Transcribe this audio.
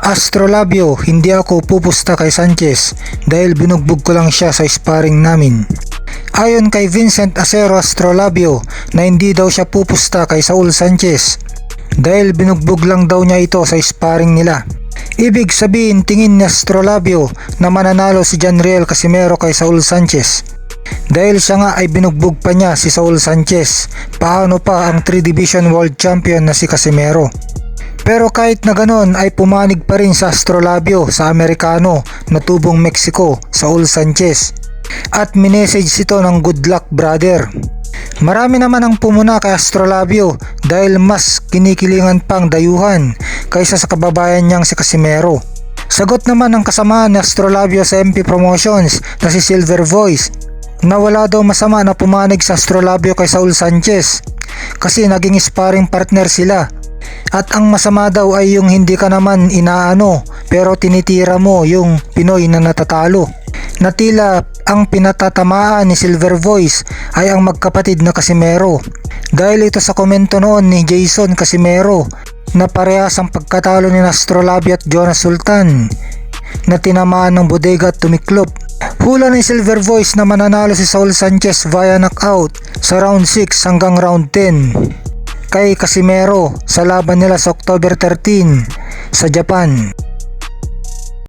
Astrolabio, hindi ako pupusta kay Sanchez dahil binugbog ko lang siya sa sparring namin. Ayon kay Vincent Acero Astrolabio na hindi daw siya pupusta kay Saul Sanchez dahil binugbog lang daw niya ito sa sparring nila. Ibig sabihin tingin ni Astrolabio na mananalo si Janriel Casimero kay Saul Sanchez. Dahil siya nga ay binugbog pa niya si Saul Sanchez, paano pa ang 3 Division World Champion na si Casimero. Pero kahit na ganon ay pumanig pa rin sa Astrolabio sa Amerikano na tubong Mexico, Saul Sanchez. At minessage ito ng good luck brother. Marami naman ang pumuna kay Astrolabio dahil mas kinikilingan pang dayuhan kaysa sa kababayan niyang si Casimero. Sagot naman ng kasamahan ni Astrolabio sa MP Promotions na si Silver Voice na wala daw masama na pumanig sa Astrolabio kay Saul Sanchez kasi naging sparring partner sila. At ang masama daw ay yung hindi ka naman inaano pero tinitira mo yung Pinoy na natatalo. Na tila ang pinatatamaan ni Silver Voice ay ang magkapatid na Casimero dahil ito sa komento noon ni Jason Casimero na parehas ang pagkatalo ni Astrolabio at Jonas Sultan na tinamaan ng bodega at tumiklop. Hula ni Silver Voice na mananalo si Saul Sanchez via knockout sa round 6 hanggang round 10 kay Casimero sa laban nila sa October 13 sa Japan.